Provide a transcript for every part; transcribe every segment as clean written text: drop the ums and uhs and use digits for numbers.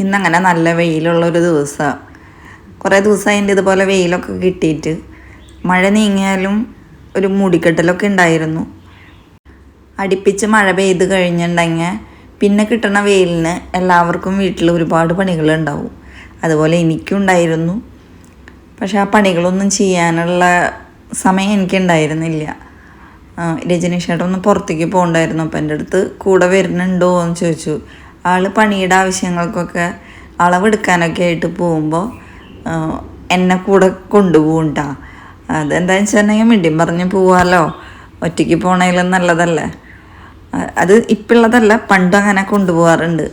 ഇന്നങ്ങനെ നല്ല വെയിലുള്ളൊരു ദിവസമാണ്. കുറേ ദിവസമായി എൻ്റെ ഇതുപോലെ വെയിലൊക്കെ കിട്ടിയിട്ട്. മഴ നീങ്ങിയാലും ഒരു മൂടിക്കെട്ടലൊക്കെ ഉണ്ടായിരുന്നു. അടുപ്പിച്ച് മഴ പെയ്ത് കഴിഞ്ഞിട്ടുണ്ടെങ്കിൽ പിന്നെ കിട്ടുന്ന വെയിലിന് എല്ലാവർക്കും വീട്ടിൽ ഒരുപാട് പണികളുണ്ടാവും. അതുപോലെ എനിക്കും ഉണ്ടായിരുന്നു. പക്ഷെ ആ പണികളൊന്നും ചെയ്യാനുള്ള സമയം എനിക്കുണ്ടായിരുന്നില്ല. രജനീഷേട്ടൻ ഒന്ന് പുറത്തേക്ക് പോകണ്ടായിരുന്നു. അപ്പം എൻ്റെ അടുത്ത് കൂടെ വരുന്നുണ്ടോ എന്ന് ചോദിച്ചു. ആൾ പണിയുടെ ആവശ്യങ്ങൾക്കൊക്കെ അളവെടുക്കാനൊക്കെ ആയിട്ട് പോകുമ്പോൾ എന്നെ കൂടെ കൊണ്ടുപോകണ്ടാ. അതെന്താണെന്ന് വെച്ചിട്ടുണ്ടെങ്കിൽ മിണ്ടിയും പറഞ്ഞ് പോവാമല്ലോ, ഒറ്റയ്ക്ക് പോകണേലും നല്ലതല്ലേ. അത് ഇപ്പോഴുള്ളതല്ല, പണ്ടും അങ്ങനെ കൊണ്ടുപോകാറുണ്ട്.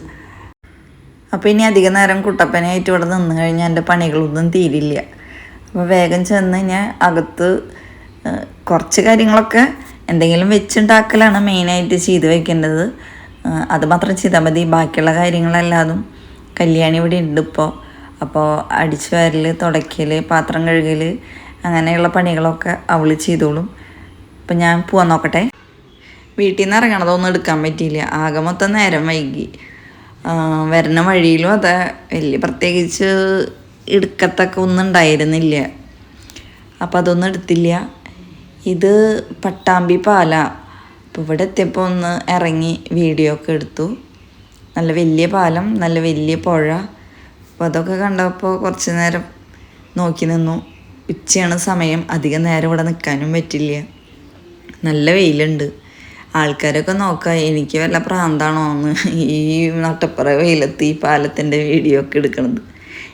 അപ്പോൾ ഇനി അധിക നേരം കുട്ടപ്പനായിട്ട് ഇവിടെ നിന്ന് കഴിഞ്ഞാൽ എൻ്റെ പണികളൊന്നും തീരില്ല. അപ്പോൾ വേഗം ചെന്ന് ഞാൻ അകത്ത് കുറച്ച് കാര്യങ്ങളൊക്കെ എന്തെങ്കിലും വെച്ചുണ്ടാക്കലാണ് മെയിനായിട്ട് ചെയ്ത് വയ്ക്കേണ്ടത്. അത് മാത്രം ചെയ്താൽ മതി. ബാക്കിയുള്ള കാര്യങ്ങളെല്ലാതും കല്യാണി ഇവിടെ ഉണ്ട് ഇപ്പോൾ. അപ്പോൾ അടിച്ചു വാരൽ, തുടയ്ക്കൽ, പാത്രം കഴുകൽ അങ്ങനെയുള്ള പണികളൊക്കെ അവൾ ചെയ്തോളും. അപ്പം ഞാൻ പോവാൻ നോക്കട്ടെ. വീട്ടിൽ നിന്ന് ഇറങ്ങണതൊന്നും എടുക്കാൻ പറ്റിയില്ല. ആകെ മൊത്തം നേരം വൈകി. വരുന്ന വഴിയിലും അതെ, വലിയ പ്രത്യേകിച്ച് എടുക്കത്തൊക്കെ ഒന്നും ഉണ്ടായിരുന്നില്ല. അപ്പം അതൊന്നും എടുത്തില്ല. ഇത് പട്ടാമ്പി പാല. അപ്പോൾ ഇവിടെ എത്തിയപ്പോൾ ഒന്ന് ഇറങ്ങി വീഡിയോ ഒക്കെ എടുത്തു. നല്ല വലിയ പാലം, നല്ല വലിയ പുഴ. അപ്പോൾ അതൊക്കെ കണ്ടപ്പോൾ കുറച്ച് നേരം നോക്കി നിന്നു. ഉച്ചയാണ് സമയം, അധികം നേരം ഇവിടെ നിൽക്കാനും പറ്റില്ല. നല്ല വെയിലുണ്ട്. ആൾക്കാരൊക്കെ നോക്കാം എനിക്ക് വല്ല പ്രാന്താണോ എന്ന് ഈ നട്ടപ്പുറ വെയിലത്ത് ഈ പാലത്തിൻ്റെ വീഡിയോ ഒക്കെ എടുക്കണത്.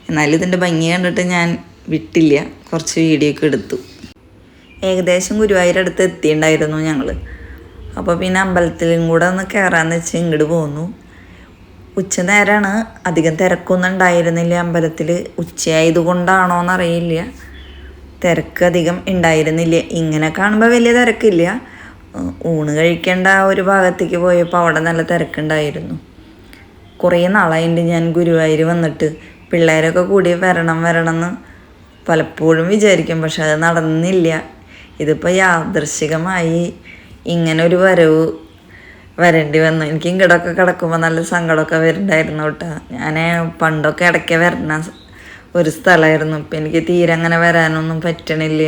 എന്നാലും ഇതിൻ്റെ ഭംഗി കണ്ടിട്ട് ഞാൻ വിട്ടില്ല, കുറച്ച് വീഡിയോ ഒക്കെ എടുത്തു. ഏകദേശം ഗുരുവായൂരടുത്ത് എത്തിയിട്ടുണ്ടായിരുന്നു ഞങ്ങൾ. അപ്പോൾ പിന്നെ അമ്പലത്തിലും കൂടെ ഒന്ന് കയറാമെന്ന് വെച്ച് ഇങ്ങോട്ട് പോന്നു. ഉച്ച നേരമാണ്, അധികം തിരക്കൊന്നും ഉണ്ടായിരുന്നില്ല അമ്പലത്തിൽ. ഉച്ചയായതുകൊണ്ടാണോ എന്നറിയില്ല, തിരക്ക് അധികം ഉണ്ടായിരുന്നില്ല. ഇങ്ങനെ കാണുമ്പോൾ വലിയ തിരക്കില്ല. ഊണ് കഴിക്കേണ്ട ഒരു ഭാഗത്തേക്ക് പോയപ്പോൾ അവിടെ നല്ല തിരക്കുണ്ടായിരുന്നു. കുറേ നാളായിട്ട് ഞാൻ ഗുരുവായൂർ വന്നിട്ട്. പിള്ളേരൊക്കെ കൂടി വരണം എന്ന് പലപ്പോഴും വിചാരിക്കും, പക്ഷെ അത് നടന്നില്ല. ഇതിപ്പോൾ യാദൃശ്ചികമായി ഇങ്ങനെ ഒരു വരേണ്ടി വന്നു. എനിക്ക് ഇങ്ങോട്ടൊക്കെ കിടക്കുമ്പോൾ നല്ല സങ്കടമൊക്കെ വരുന്നുണ്ടായിരുന്നു കേട്ടോ. ഞാൻ പണ്ടൊക്കെ ഇടയ്ക്ക് വരുന്ന ഒരു സ്ഥലമായിരുന്നു. ഇപ്പം എനിക്ക് തീരെ അങ്ങനെ വരാനൊന്നും പറ്റണില്ല.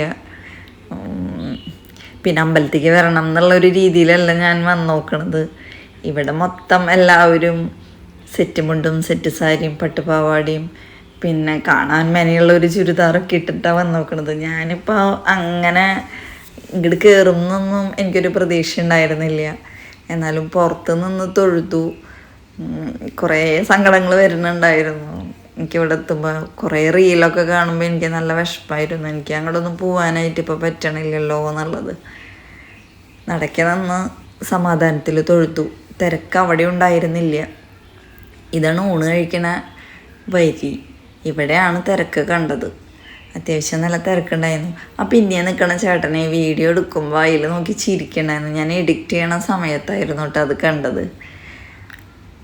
പിന്നെ അമ്പലത്തേക്ക് വരണം എന്നുള്ളൊരു രീതിയിലല്ല ഞാൻ വന്ന് നോക്കണത്. ഇവിടെ മൊത്തം എല്ലാവരും സെറ്റ് മുണ്ടും സെറ്റ് സാരിയും പട്ടുപാവാടിയും പിന്നെ കാണാൻ മെനയുള്ളൊരു ചുരിദാറൊക്കെ ഇട്ടിട്ടാണ് വന്ന് നോക്കണത്. ഞാനിപ്പോൾ അങ്ങനെ ഇങ്ങോട്ട് കയറുന്നൊന്നും എനിക്കൊരു പ്രതീക്ഷ ഉണ്ടായിരുന്നില്ല. എന്നാലും പുറത്ത് നിന്ന് തൊഴുതു. കുറേ സങ്കടങ്ങൾ വരുന്നുണ്ടായിരുന്നു എനിക്കിവിടെ എത്തുമ്പോൾ. കുറേ റീലൊക്കെ കാണുമ്പോൾ എനിക്ക് നല്ല വിഷമമായിരുന്നു. എനിക്ക് അങ്ങോട്ടൊന്നും പോകാനായിട്ട് ഇപ്പോൾ പറ്റണില്ലല്ലോ എന്നുള്ളത്. നടക്കെ നിന്ന് സമാധാനത്തിൽ തൊഴുതു. തിരക്ക് അവിടെ ഉണ്ടായിരുന്നില്ല. ഇതാണ് ഊണ് കഴിക്കണ വരി. ഇവിടെയാണ് തിരക്ക് കണ്ടത്. അത്യാവശ്യം നല്ല തിരക്കുണ്ടായിരുന്നു. അപ്പം ഇന്ത്യ നിൽക്കണ ചേട്ടനെ വീഡിയോ എടുക്കുമ്പോൾ അതിൽ നോക്കി ചിരിക്കണ്ടായിരുന്നു. ഞാൻ എഡിറ്റ് ചെയ്യണ സമയത്തായിരുന്നു കേട്ടോ അത് കണ്ടത്.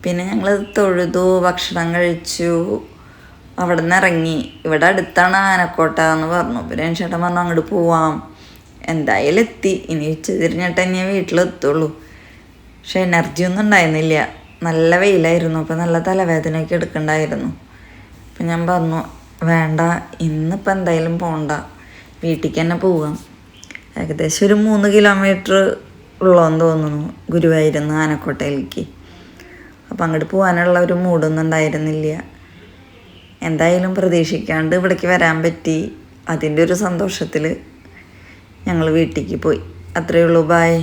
പിന്നെ ഞങ്ങൾ തൊഴുതു, ഭക്ഷണം കഴിച്ചു, അവിടെ നിന്ന് ഇറങ്ങി. ഇവിടെ അടുത്താണ് ആനക്കോട്ട എന്ന് പറഞ്ഞു. പിന്നെ ചേട്ടൻ പറഞ്ഞു അങ്ങോട്ട് പോവാം. എന്തായാലും എത്തി. ഇനി ഉച്ച തിരിഞ്ഞിട്ട് തന്നെ വീട്ടിലെത്തുള്ളൂ. പക്ഷെ എനർജി ഒന്നും ഉണ്ടായിരുന്നില്ല. നല്ല വെയിലായിരുന്നു. അപ്പോൾ നല്ല തലവേദനയൊക്കെ എടുക്കണ്ടായിരുന്നു. അപ്പം ഞാൻ പറഞ്ഞു വേണ്ട, ഇന്നിപ്പോൾ എന്തായാലും പോകണ്ട, വീട്ടിലേക്ക് തന്നെ പോവാം. ഏകദേശം ഒരു 3 കിലോമീറ്റർ ഉള്ളതെന്ന് തോന്നുന്നു ഗുരുവായൂരിൽ നിന്ന് ആനക്കോട്ടയിലേക്ക്. അപ്പം അങ്ങോട്ട് പോകാനുള്ള ഒരു മൂഡൊന്നും ഉണ്ടായിരുന്നില്ല. എന്തായാലും പ്രതീക്ഷിക്കാണ്ട് ഇവിടേക്ക് വരാൻ പറ്റി. അതിൻ്റെ ഒരു സന്തോഷത്തിൽ ഞങ്ങൾ വീട്ടിലേക്ക് പോയി. അത്രയേ ഉള്ളൂ. ബൈ.